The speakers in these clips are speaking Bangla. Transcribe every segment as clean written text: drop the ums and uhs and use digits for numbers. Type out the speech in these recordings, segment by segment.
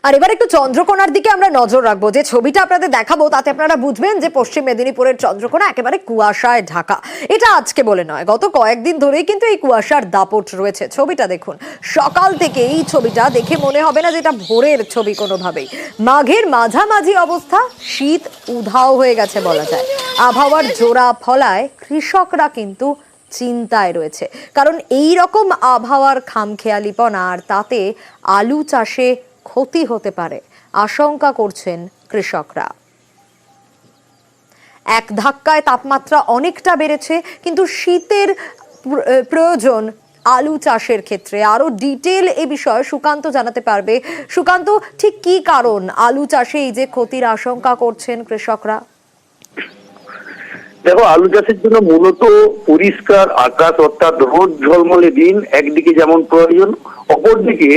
আর এবার একটু চন্দ্রকোনার দিকে আমরা নজর রাখবো। যে ছবিটা আপনাদের দেখাবো তাতে আপনারা বুঝবেন যে পশ্চিম মেদিনীপুরের চন্দ্রকোনা একেবারে কুয়াশায় ঢাকা। এটা আজকে বলে নয়, গত কয়েকদিন ধরেই কিন্তু এই কুয়াশার দাপট রয়েছে। ছবিটা দেখুন, সকাল থেকে এই ছবিটা দেখে মনে হবে না যে এটা ভোরের ছবি কোনোভাবেই। মাঘের মাঝামাঝি অবস্থা, শীত উধাও হয়ে গেছে বলা যায়। আবহাওয়ার জোড়া ফলায় কৃষকরা কিন্তু চিন্তায় রয়েছে, কারণ এই রকম আবহাওয়ার খামখেয়ালিপনা আর তাতে আলু চাষে ক্ষতি হতে পারে আশঙ্কা করছেন কৃষকরা। এক ধাক্কায় তাপমাত্রা অনেকটা বেড়েছে, কিন্তু শীতের প্রয়োজন আলু চাষের ক্ষেত্রে। আরো ডিটেল এ বিষয়ে সুকান্ত জানাতে পারবে। সুকান্ত, ঠিক কি কারণ আলু চাষে এই যে ক্ষতির আশঙ্কা করছেন কৃষকরা? দেখো, আলু চাষের জন্য মূলত পরিষ্কার আকাশ অর্থাৎ রোদ ঝলমলে দিন একদিকে যেমন প্রয়োজন, অপরদিকে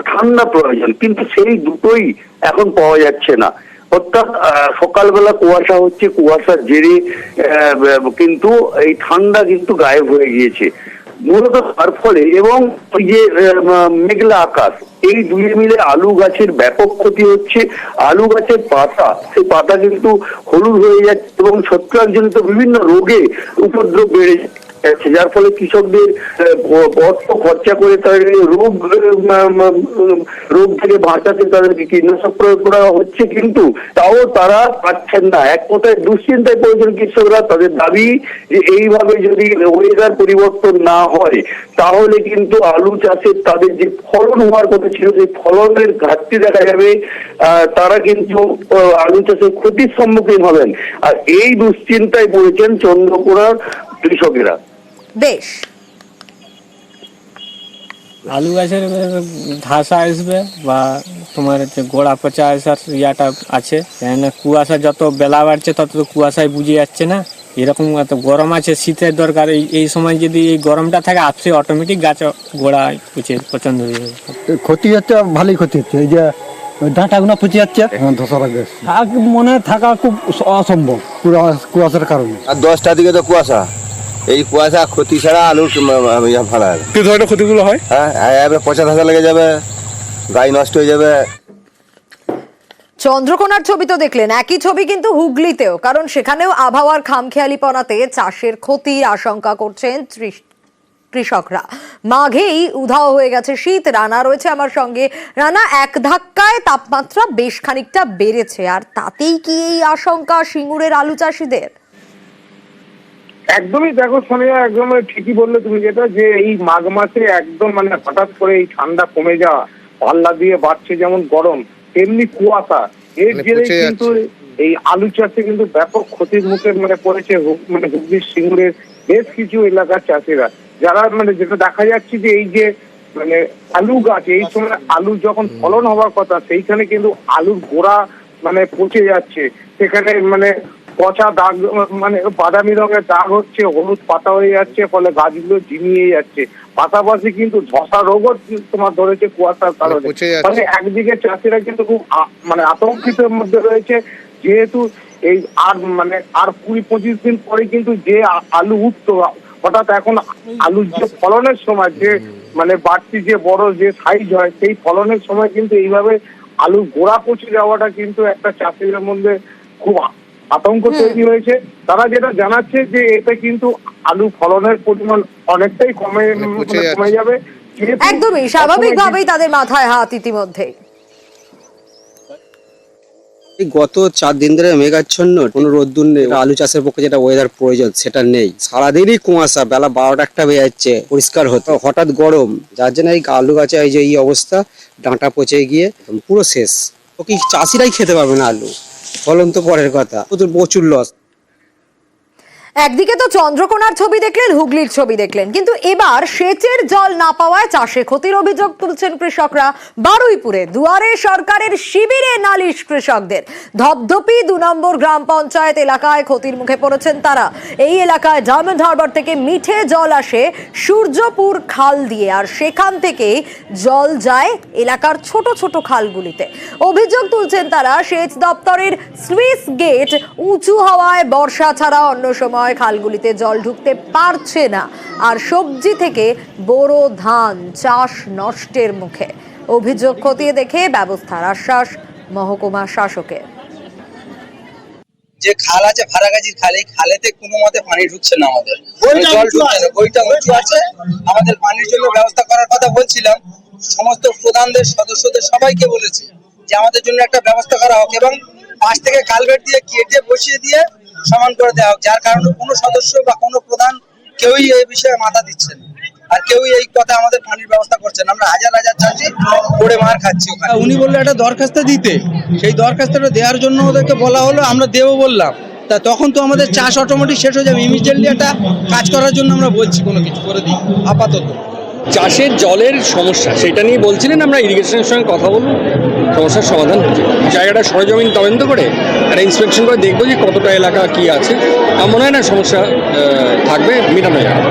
ঠান্ডা প্রয়োজন, কিন্তু সেই দুটোই এখন পাওয়া যাচ্ছে না। অর্থাৎ সকালবেলা কুয়াশা হচ্ছে, কুয়াশার জেরে কিন্তু এই ঠান্ডা কিন্তু গায়েব হয়ে গিয়েছে মূলত তার ফলে। এবং ওই যে মেঘলা আকাশ, এই দুই মিলে আলু গাছের ব্যাপক ক্ষতি হচ্ছে। আলু গাছের পাতা, সেই পাতা কিন্তু হলুদ হয়ে যাচ্ছে এবং ছত্রাকজনিত বিভিন্ন রোগে উপদ্রব বেড়ে যাচ্ছে, যার ফলে কৃষকদের অর্থ খরচা করে তাদের রোগ থেকে বাঁচাতে তাদেরকে কীটনাশক প্রয়োগ করা হচ্ছে, কিন্তু তাও তারা পাচ্ছেন না। এক কথায় দুশ্চিন্তায় পড়েছেন কৃষকরা। তাদের দাবি যে এইভাবে যদি ওয়েদার পরিবর্তন না হয় তাহলে কিন্তু আলু চাষের তাদের যে ফলন হওয়ার কথা ছিল সেই ফলনের ঘাটতি দেখা যাবে। তারা কিন্তু আলু চাষের ক্ষতির সম্মুখীন হবেন। আর এই দুশ্চিন্তায় পড়েছেন চন্দ্রকোনার কৃষকেরা। বেশ, আলু গাছের ধসা আসবে বা তোমার হচ্ছে গোড়া পচা আসার ইয়াটা আছে, কেননা কুয়াশা যত বেলা বাড়ছে তত তো কুয়াশায় বুঝে যাচ্ছে না। এরকম এত গরম আছে, শীতের দরকার। এই সময় যদি এই গরমটা থাকে আপসে অটোমেটিক গাছ গোড়া পছন্দ হয়ে যাবে। ক্ষতি হচ্ছে, ভালোই ক্ষতি হচ্ছে। এই যে ডাঁটাগুলো পচে যাচ্ছে, ধসা লাগবে। মনে থাকা খুব অসম্ভব কুয়াশার কারণে। আর 10টার দিকে তো কুয়াশা, এই কুয়াশা ক্ষতি ছাড়া আলুর ভালো হয়। কি ধরনের ক্ষতিগুলো হয়? হ্যাঁ, পচা ধসা লেগে যাবে, গাছ নষ্ট হয়ে যাবে। চন্দ্রকোনার ছবি তো দেখলেন, একই ছবি কিন্তু হুগলিতেও, কারণ সেখানেও আবহাওয়ার খামখেয়ালিপনাতে চাষের ক্ষতি আশঙ্কা করছেন কৃষকরা। মাঘেই উধাও হয়ে গেছে শীত। রানা রয়েছে আমার সঙ্গে। রানা, এক ধাক্কায় তাপমাত্রা বেশ খানিকটা বেড়েছে, আর তাতেই কি এই আশঙ্কা সিঙ্গুরের আলু চাষিদের? একদমই, দেখো সোনিয়া, একদম ঠিকই বললে তুমি, যেটা যে এই মাঘ মাসে একদম হঠাৎ করে এই ঠান্ডা কমে যাওয়া, পাল্লা দিয়ে বাড়ছে যেমন গরম, তেমনি কুয়াশা, এর জেরে কিন্তু এই আলু চাষে কিন্তু ব্যাপক ক্ষতির মুখে পড়েছে হুগলির সিঙ্গুরের বেশ কিছু এলাকার চাষিরা। যারা যেটা দেখা যাচ্ছে যে এই যে আলু গাছ, এই সময় আলু যখন ফলন হওয়ার কথা সেইখানে কিন্তু আলুর গোড়া পচে যাচ্ছে। সেখানে পচা দাগ, বাদামি রঙের দাগ হচ্ছে, হলুদ পাতা হয়ে যাচ্ছে, ফলে গাছগুলো ঝিমিয়ে যাচ্ছে। পাশাপাশি কিন্তু ধসা রোগও তোমার ধরেছে কুয়াশার কারণে। একদিকে চাষিরা কিন্তু খুব আতঙ্কিতের মধ্যে রয়েছে, যেহেতু এই আর 20-25 দিন পরে কিন্তু যে আলু উঠতো, হঠাৎ এখন আলুর যে ফলনের সময় যে বাড়তি যে বড় যে সাইজ হয়, সেই ফলনের সময় কিন্তু এইভাবে আলুর গোড়া পচে যাওয়াটা কিন্তু একটা চাষিদের মধ্যে খুব আতঙ্ক তৈরি হয়েছে। তারা যেটা জানাচ্ছে যে এতে কিন্তু আলু ফলনের পরিমাণ অনেকটাই কমে যাবে। একদমই স্বাভাবিকভাবেই তাদের মাথায় হাত ইতিমধ্যে। গত 4 দিন ধরে মেঘাচ্ছন্ন, কোনো রোদ্দুর নেই। আলু চাষের পক্ষে যেটা ওয়েদার প্রয়োজন সেটা নেই। সারাদিনই কুয়াশা, বেলা 12টা বেজে যাচ্ছে পরিষ্কার হতো, হঠাৎ গরম, যার জন্য এই আলু গাছে এই যে এই অবস্থা, ডাঁটা পচে গিয়ে পুরো শেষ। ও কি চাষিরাই খেতে পারবে না আলু, ফলন তো পরের কথা, প্রচুর লস। একদিকে তো চন্দ্রকোনার ছবি দেখলেন, হুগলির ছবি দেখলেন, কিন্তু এবার সেচের জল না পাওয়ায় চাষে ক্ষতির অভিযোগ তুলছেন কৃষকরা। বারুইপুরে দুয়ারে সরকারের শিবিরে নালিশ কৃষকদের। ধপধপি 2 নম্বর গ্রাম পঞ্চায়েত এলাকায় ক্ষতির মুখে পড়েছেন তারা। এই এলাকায় ডায়মন্ড হারবার থেকে মিঠে জল আসে সূর্যপুর খাল দিয়ে, আর সেখান থেকে জল যায় এলাকার ছোট ছোট খালগুলিতে। অভিযোগ তুলছেন তারা, সেচ দপ্তরের স্লুইস গেট উঁচু হওয়ায় বর্ষা ছাড়া অন্য সময় খালগুলিতে জল ঢুকতে পারছে না, আর সবজি থেকে বোরো ধান চাষ নষ্টের মুখে। অভিযোগ খতিয়ে দেখে ব্যবস্থার আশ্বাস মহকুমা শাসকের। যে খাল আছে ফারাগাজির খাল, এই খালেতে কোনো মতে পানি ঢুকছে না, আমাদের জল ঢুকছে না, বইটা উঁচু আছে। আমাদের পানির জন্য ব্যবস্থা করার কথা বলছিলাম, সমস্ত প্রধানদের সদস্যদের সবাইকে বলেছি যে আমাদের জন্য একটা ব্যবস্থা করা হোক এবং পাশ থেকে কালভেট দিয়ে কেটে বসিয়ে দিয়ে সমান করে দেওয়া হোক, যার কারণে কোনো সদস্য বা কোনো প্রধান কেউই এই বিষয়ে মাথা দিচ্ছে না, আর কেউই এই কথা আমাদের পানির ব্যবস্থা করছে না। আমরা হাজার হাজার চাষি পড়ে মার খাচ্ছি ওখানে। উনি বললো একটা দরখাস্ত দিতে, সেই দরখাস্তটা দেওয়ার জন্য ওদেরকে বলা হলো, আমরা দেবো বললাম। তা তখন তো আমাদের চাষ অটোমেটিক শেষ হয়ে যাবে, ইমিডিয়েটলি একটা কাজ করার জন্য আমরা বলছি কোনো কিছু করে দিই আপাতত। চাষের জলের সমস্যা সেটা নিয়ে বলছিলেন, আমরা ইরিগেশনের সঙ্গে কথা বলবো, সমস্যার সমাধান হচ্ছে। জায়গাটা সরেজমিন তদন্ত করে একটা ইন্সপেকশন করে দেখবো যে কতটা এলাকা কি আছে। আমার মনে হয় না সমস্যা থাকবে, মেটানো যাবে।